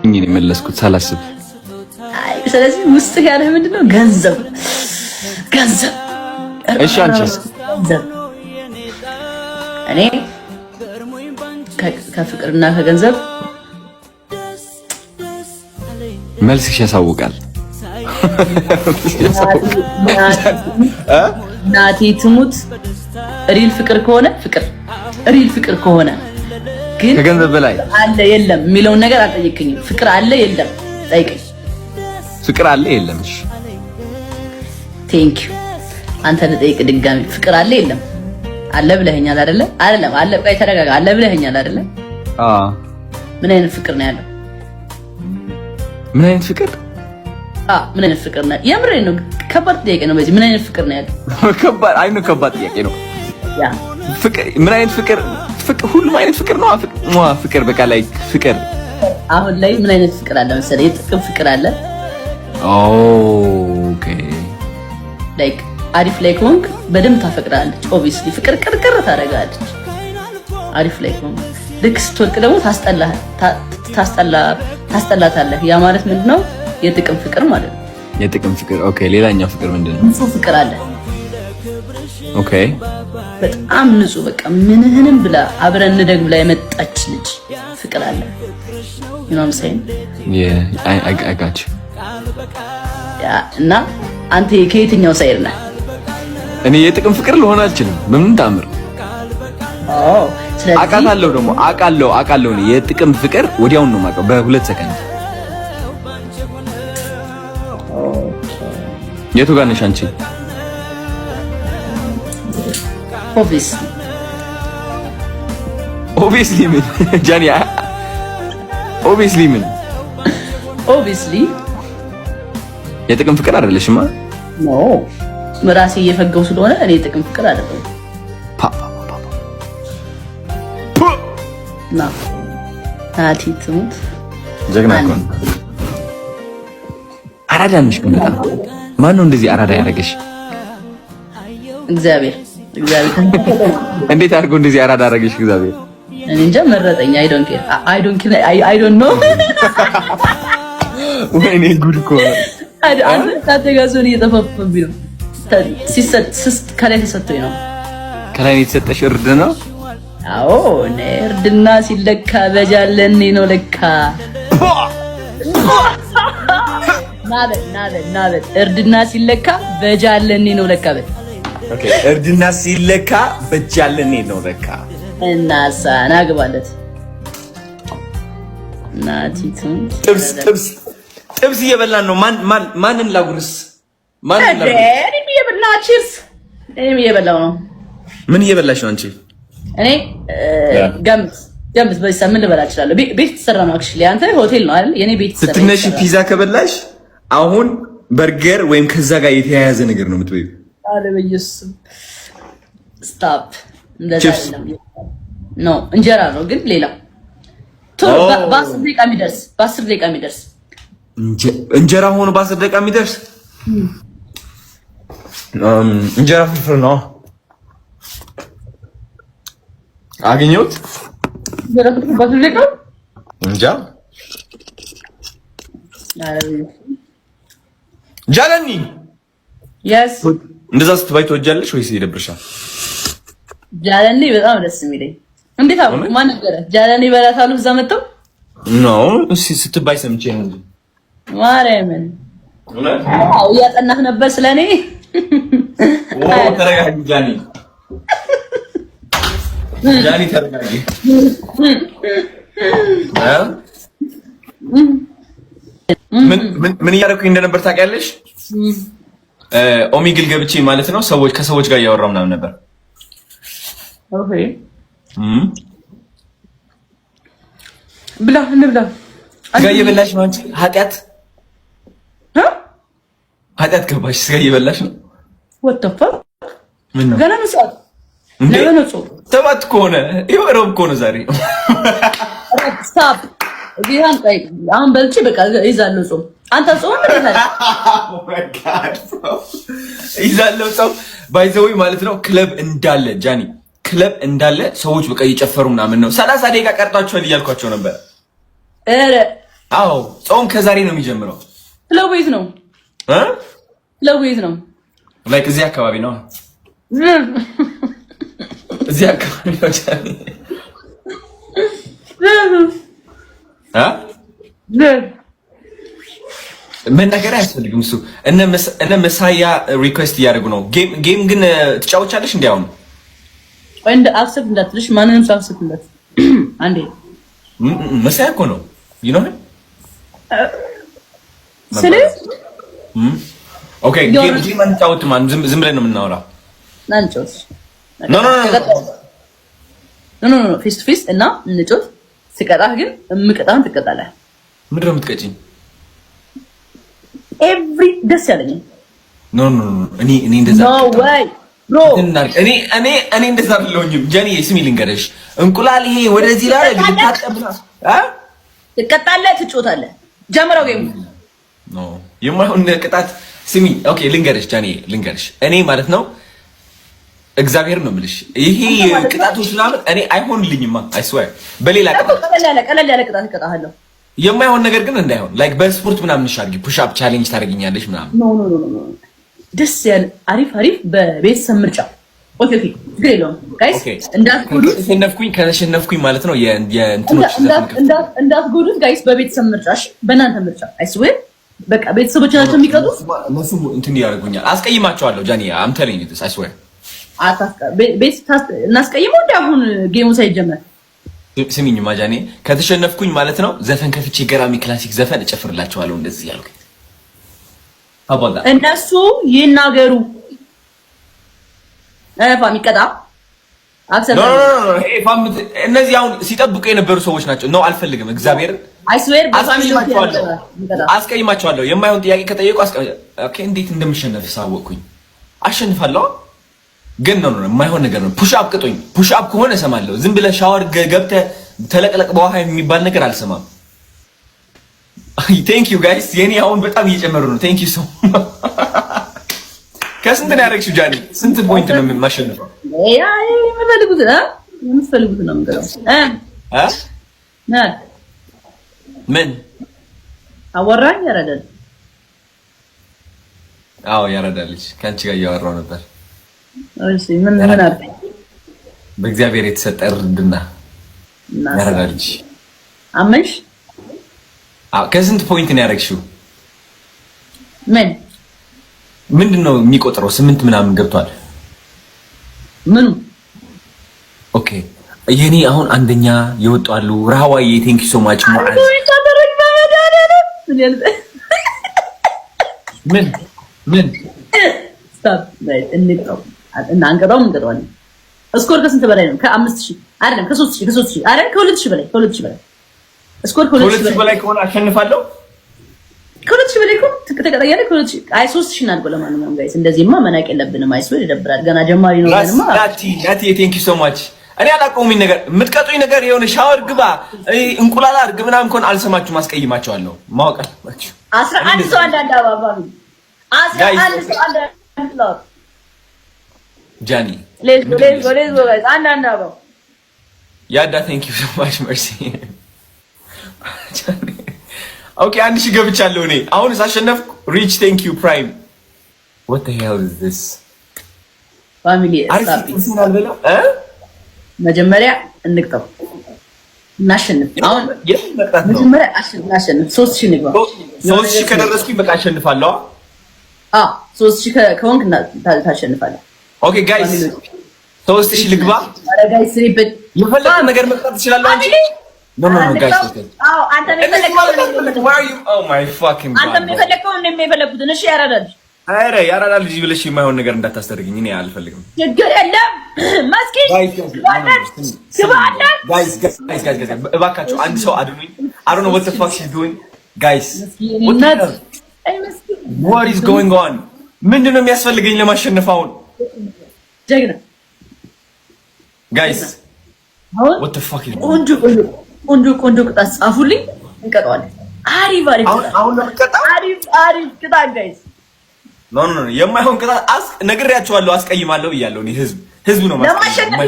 እኔ መለስኩት ሳላስብ። አይ ስለዚህ ውስጥ ያለህ ምንድነው? ገንዘብ ገንዘብ። እሺ አንቺ? ገንዘብ። እኔ ከፍቅርና ከገንዘብ መልስሽ ያሳውቃል። ናቲ ትሙት ሪል ፍቅር ከሆነ ፍቅር ሪል ፍቅር ከሆነ ግን ከገንዘብ በላይ አለ የለም የሚለውን ነገር አልጠየቅኝም። ፍቅር አለ የለም ጠይቀኝ። ፍቅር አለ የለም? እሺ ቴንክ ዩ። አንተ ልጠይቅ ድጋሚ። ፍቅር አለ የለም? አለ ብለኸኛል አይደለ? አይደለም አለ። ቆይ ተረጋጋ። አለ ብለኸኛል አይደለ? አዎ። ምን አይነት ፍቅር ነው ያለው? ምን አይነት ፍቅር? ምን አይነት ፍቅር ነው? የምሬን ነው። ከባድ ጥያቄ ነው። በዚህ ምን አይነት ፍቅር ነው ያለው? ከባድ አይ ነው፣ ከባድ ጥያቄ ነው። ያ ፍቅር ምን አይነት ፍቅር? ሁሉም አይነት ፍቅር ነው። ፍቅር በቃ ላይ ፍቅር አሁን ላይ ምን አይነት ፍቅር አለ መሰለህ? የጥቅም ፍቅር አለ። ኦኬ ላይክ አሪፍ ላይ ከሆንክ በደንብ ታፈቅራለች። ኦብቪስሊ ፍቅር ቅርቅር ታደርጋለች። አሪፍ ላይ ከሆንክ ልክ ስትወድቅ ደግሞ ታስጠላታለህ። ያ ማለት ምንድነው? የጥቅም ፍቅር ማለት ነው። የጥቅም ፍቅር ኦኬ። ሌላኛው ፍቅር ምንድነው? ንጹህ ፍቅር አለ። ኦኬ በጣም ንጹህ በቃ ምንህንም ብላ አብረን እንደግ ብላ የመጣች ልጅ ፍቅር አለ። you know what I'm saying? I got you. እና አንተ ከየትኛው ሳይድ ነህ? እኔ የጥቅም ፍቅር ልሆን አልችልም በምን ታምር። ስለዚህ አውቃለሁ ደግሞ አውቃለሁ እኔ የጥቅም ፍቅር ወዲያውን ነው የማውቀው በሁለት ሰከንድ። የቱ ጋር ነሽ አንቺ? ኦብቪስሊ ምን ጃኒ? ኦብቪስሊ ምን? ኦብቪስሊ የጥቅም ፍቅር አይደለሽማ። ኖ ራሴ እየፈገው ስለሆነ እኔ የጥቅም ፍቅር አይደለም። ናቲ ትሙት ጀግና እኮ ነው። አራዳ ነሽ ግን በጣም። ማን ነው እንደዚህ አራዳ ያደረገሽ? እግዚአብሔር። እንዴት አድርጎ እንደዚህ አራዳ ያደረገሽ እግዚአብሔር? እኔ እንጃ መረጠኝ። አይ ዶንት ኖ። ወይኔ ጉድ እኮ አንተ ታተጋዞን እየተፈፈብኝ ነው። ከላይ ተሰጥቶኝ ነው። ከላይ የተሰጠሽ እርድ ነው? አዎ እርድና ሲለካ በጃለኔ ነው ለካ። ናበት እርድና ሲለካ በጃለኔ ነው ለካ። ኦኬ እርድና ሲለካ በጃለኔ ነው ለካ። እናሳ ናግባለት ናቲቱ ጥብስ እየበላን ነው። ማንን ላጉርስ? እኔም እየበላሁ ነው። ምን እየበላሽ ነው አንቺ? እኔ ገምት በዚህ ምን ልበላ እችላለሁ? ቤት ተሰራ ነው። አክቹሊ አንተ ሆቴል ነው አይደል? የኔ ቤት ተሰራ። ስትነሺ ፒዛ ከበላሽ አሁን በርገር ወይም ከዛ ጋር የተያያዘ ነገር ነው የምትበይው። አረ በኢየሱስ ስታፕ። እንደዛ አይደለም። ኖ እንጀራ ነው ግን ሌላ በ10 ደቂቃ የሚደርስ እንጀራ ሆኖ በ10 ደቂቃ የሚደርስ እንጀራ ፍርፍር ነው አገኘሁት። እንጀራ ፍርፍር በ10 ደቂቃ እንጃ። ጃለኒ yes እንደዛ ስትባይ ትወጃለሽ ወይስ ይደብርሻል? ጃለኒ በጣም ደስ የሚለኝ። እንዴት አሁን ማን ነገረ? ጃለኒ በላታሉ እዛ መጣው ነው ስትባይ ሰምቼ ነው እንጂ ማርያምን እያጠናህ ነበር ስለኔ። ተረጋጊ ጃኒ፣ ተረጋጊ። ምን እያደረኩኝ እንደነበር ታውቂያለሽ? ኦሚግል ገብቼ ማለት ነው ከሰዎች ጋር እያወራሁ ምናምን ነበር። ኦኬ ብላ እንብላ። ስጋ እየበላሽ ነው አንቺ? ኃጢአት ገባሽ? ስጋ እየበላሽ ነው? ወጣፋ ምን ነው ገና መስዋዕት ለነጹ ተባት ከሆነ ይወረብ ከሆነ ዛሬ ስታፕ ቢሃን ጠይቅ። አሁን በልቼ በቃ ይዛለው ጾም። አንተ ጾም ምን ይዛለው ጾም ባይዘውይ ማለት ነው። ክለብ እንዳለ ጃኒ ክለብ እንዳለ ሰዎች በቃ እየጨፈሩ ምናምን ነው። 30 ደቂቃ ቀርጣችኋል እያልኳቸው ነበር። አዎ ጾም ከዛሬ ነው የሚጀምረው። ለቤት ነው ለቤት ነው ላይክ እዚህ አካባቢ ነው እዚህ አካባቢ ነው መናገር አያስፈልግም። እሱ እነ መሳያ ሪኩዌስት እያደረጉ ነው። ጌም ግን ትጫወቻለሽ? እንዲያውም እንደ አክሰፕት እንዳትልሽ ማንንም አክሰፕት እንዳት አንዴ መሳያ እኮ ነው you know ስለዚህ ኦኬ ጌም አንጫወት ማን ዝም ብለን ነው የምናወራው። ናንጮስ ኖ ፌስ ቱ ፌስ እና እንጮት ስቀጣህ ግን እምቀጣህን ትቀጣለህ። ምንድን ነው የምትቀጪኝ? ኤቭሪ ደስ ያለኝ ኖ እኔ እንደዛ ኖ ወይ ብሮ እኔ እንደዛ አይደለሁኝም። ጀኒ ስሚ ልንገርሽ፣ እንቁላል ይሄ ወደዚህ ላይ ልታጠብና ትቀጣለህ፣ ትጮታለህ። ጀምረው ጌም ኖ የማይሆን ቅጣት። ስሚ ኦኬ ልንገርሽ ጀኒ ልንገርሽ፣ እኔ ማለት ነው እግዚአብሔር ነው የምልሽ፣ ይሄ ቅጣቶች ምናምን እኔ አይሆንልኝማ። አይ ስዌር በሌላ ቅጣት ቀለል ያለ ቅጣት እቀጣለሁ። የማይሆን ነገር ግን እንዳይሆን ላይክ በስፖርት ምናምን እንሻርጊ ፑሽ አፕ ቻሌንጅ ታደርጊኛለሽ ምናምን። ኖ ደስ ያለ አሪፍ በቤተሰብ ምርጫ። ኦኬ ግሬ ነው ጋይስ፣ ከሸነፍኩኝ ማለት ነው የእንትኖች እንዳትጎዱት ጋይስ፣ በቤተሰብ ምርጫሽ፣ በእናንተ ምርጫ። አይ ስዌር በቃ ቤተሰቦች ናቸው የሚቀጡት። እነሱ እንትን ያደርጉኛል፣ አስቀይማቸዋለሁ። ጃኒ አም ቴሊንግ ዩ ዲስ አይ ስዌር እናስቀይመው እንደ አሁን ጌሙ ሳይጀመር። ስሚኝ ማጃኔ ከተሸነፍኩኝ ማለት ነው ዘፈን ከፍቼ ገራሚ ክላሲክ ዘፈን እጨፍርላቸዋለሁ። እንደዚህ ያልኩኝ አባዳ እነሱ ይናገሩ። ፋም ይቀጣ ኖ እነዚህ አሁን ሲጠብቁ የነበሩ ሰዎች ናቸው። ነው አልፈልግም። እግዚአብሔር አይ ስዌር አስቀይማቸዋለሁ። የማይሆን ጥያቄ ከጠየቁ ኦኬ እንዴት እንደምሸነፍ ሳወቅኩኝ አሸንፋለሁ። ግን ነው የማይሆን ነገር ነው። ፑሽ አፕ ቅጡኝ። ፑሽ አፕ ከሆነ እሰማለሁ። ዝም ብለህ ሻወር ገብተህ ተለቅለቅ በውሃ የሚባል ነገር አልሰማም። ቴንክ ዩ ጋይስ። የኔ አሁን በጣም እየጨመሩ ነው። ቴንክ ዩ ሶ ከስንት ነው ያደረግሽው ጃኒ? ስንት ፖይንት ነው የማሸንፈው? የምትፈልጉት ነው የምንገዛው። ምን አወራኝ? ያረዳል። አዎ ያረዳልሽ። ከአንቺ ጋር እያወራሁ ነበር። እሺ ምን አልከኝ? በእግዚአብሔር የተሰጠ እርድና ያረዳልሽ። አመንሽ? አዎ። ከስንት ፖይንት ነው ያደረግሽው? ምንድን ነው የሚቆጥረው? 8 ምናምን ገብቷል። ምኑ? ኦኬ የኔ አሁን አንደኛ የወጣሉ። ራዋዬ ቴንክ ዩ ሶ ማች ሙአዝ። ምን ስታፕ ላይ እንቀጣው እና እንቀጣዋለን። ስኮር ከስንት በላይ ነው? ከ5000 አይደለም፣ ከ3000 አይደለም፣ ከ2000 በላይ ስኮር ከ2000 በላይ ከሆነ አሸንፋለሁ። ከ2000 በላይ ከሆነ ተቀጣጣያለ። ከ2000 አይ 3000 እናድርገው። ለማንኛውም ጋይስ እንደዚህማ መናቅ የለብንም። አይስወር ይደብራል። ገና ጀማሪ ነው ገናማ። ናቲ ቴንክ ዩ ሶ ማች። እኔ አላውቀውም ነገር የምትቀጡኝ ነገር የሆነ ሻወር ግባ እንቁላል አድርግ ምናምን ከሆነ አልሰማችሁም፣ አስቀይማቸዋለሁ። ማወቅ አለባችሁ። 11 ሰው አንዳንድ አባባ 11 ሰው አንዳንድ ጃኒ ሌትስ ጎ ጋይስ። አንዳንድ አባባ ያዳ ቴንክ ዩ ሶ ማች መርሲ። ኦኬ 1000 ገብቻለሁ እኔ አሁን ሳሸነፍኩ። ሪች ቴንክ ዩ ፕራይም። what the hell is this ፋሚሊ አርሲናል በለው መጀመሪያ እንቅጠው እናሸንፍ። አሁን መጀመሪያ እናሸንፍ። 3000 ንግባ። 3000 ከደረስኩኝ በቃ አሸንፋለሁ። 3000 ከሆንክ ታሸንፋለህ። ኦኬ ጋይስ 3000 ልግባ። አረ ጋይስ ሪፒት የፈለገ ነገር መቅጣት ትችላለህ አንቺ። ኖ ጋይስ አንተ የፈለግከውን እሺ ያራዳል። አረ ያራዳል ልጅ ብለሽ የማይሆን ነገር እንዳታስተርግኝ። እኔ አልፈልግም። ችግር የለም። መስኪን ጋይስ እባካችሁ አንድ ሰው አድኑኝ። I don't know what the fuck she's doing guys. What is going on? ምንድን ነው የሚያስፈልገኝ ለማሸነፍ አሁን? ጀግና ጋይስ what the fuck is ቆንጆ ቅጣት ጻፉልኝ፣ እንቀጣዋለን። አሪፍ አሁን ለምቀጣው አሪፍ ቅጣት ጋይስ። ኖ የማይሆን ቅጣት ነግሬያቸዋለሁ። አስቀይማለሁ ብያለሁ። እኔ ህዝብ ነው ለማሸነፍ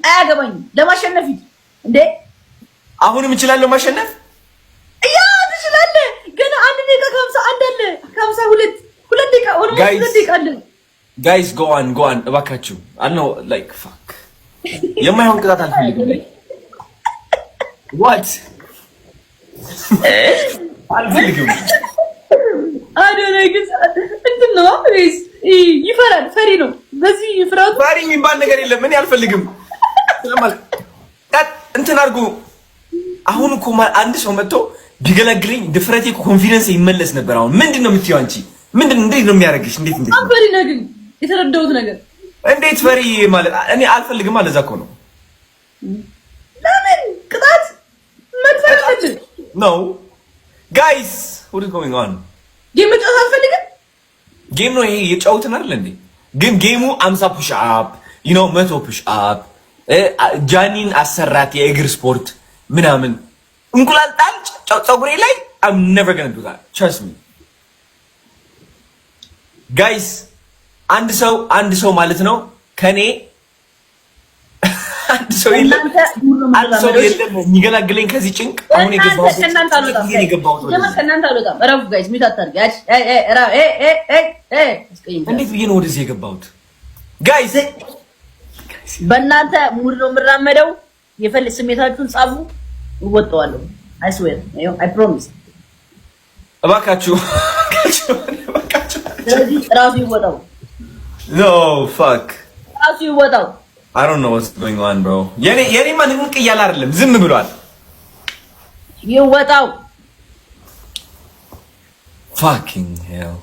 አያገባኝም። ለማሸነፍ እንዴ አሁንም እችላለሁ ማሸነፍ። ከ52 ሁለት ደቂቃ ኦልሞስት ሁለት ደቂቃ አለ። ጋይስ ጎ ኦን እባካችሁ። አይ ኖ ላይክ ፋክ የማይሆን ቅጣት አልፈልግም። ዋት አልፈልግም። አደረግስ እንትን ነው ወይስ ይፈራል? ፈሪ ነው። በዚህ ፍራቱ ፈሪ የሚባል ነገር የለም። እኔ አልፈልግም። እንትን አድርጉ። አሁን እኮ አንድ ሰው መጥቶ ቢገለግለኝ ድፍረቴ ኮንፊደንስ ይመለስ ነበር። አሁን ምንድን ነው የምትይው አንቺ? እንዴት ነው የሚያደርግሽ? እንዴት ፈሪ ነው ግን የተረዳሁት ነገር እንዴት ፈሪ ማለት እኔ አልፈልግም ማለት እዛ እኮ ነው። ለምን ቅጣት መጥፋት ነው? ጋይስ what is going on? ጌም መጫወት አልፈልግም። ጌም ነው ይሄ የጫወትን አይደል እንዴ? ግን ጌሙ 50 ፑሽ አፕ 100 ፑሽ አፕ ጃኒን አሰራት የእግር ስፖርት ምናምን እንቁላል ጣል ፀጉሬ ላይ I'm never going to do that. Trust me. ጋይስ አንድ ሰው ማለት ነው ከኔ አንድ ሰው የለም የሚገላግለኝ ከዚህ ጭንቅ። አሁን የገባሁት ከእናንተ አልወጣም። እረፉ ጋይስ፣ ሚት አታርጊ። እንዴት ብዬ ነው ወደዚህ የገባሁት? ጋይስ በእናንተ ሙድ ነው የምራመደው። የፈልግ ስሜታችሁን ጻፉ፣ እወጣዋለሁ። I swear, I promise. እባካችሁ ስለዚህ ራሱ ይወጣው። No fuck. ራሱ ይወጣው። I don't know what's going on, bro. የኔ ማን ንቅ እያለ አይደለም፣ ዝም ብሏል። ይወጣው። Fucking hell.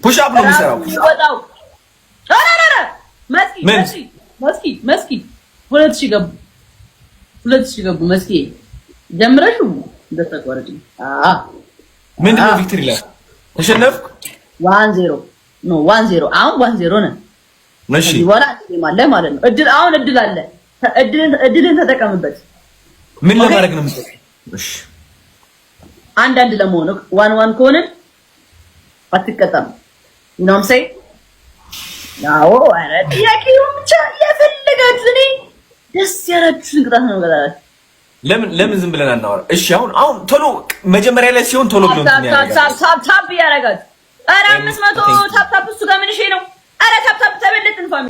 ፑሽ አፕ ነው የሚሰራው። ይወጣው። አራራራ መስኪ 2000 ገቡ። 2000 ገቡ። መስኪ ጀምረሽ እንደተቆረጭ ምንድን ነው ቪክትሪ ላይ ተሸነፍኩ። 1-0 ነው 1-0 አሁን 1-0 ነን። እሺ ይወራ አለ ማለት ነው። እድል አለ። እድልን ተጠቀምበት። ምን ለማድረግ ነው የምትጠቀም? እሺ አንድ ለመሆን 1-1 ከሆነ አትቀጣም። ምንም ሳይ ያው አረ ጥያቄው ብቻ የፈለጋችሁ እኔ ደስ ያላችሁን ቅጣት ነው ገላችሁ። ለምን ዝም ብለን አናወራ? እሺ አሁን ቶሎ መጀመሪያ ላይ ሲሆን ቶሎ ብሎ እንትን ያደርጋል። ታፕ ያደርጋል። አረ 500 ታፕ እሱ ጋር ምን እሺ ነው? አረ ታፕ ተበለጥን ፋሚሊ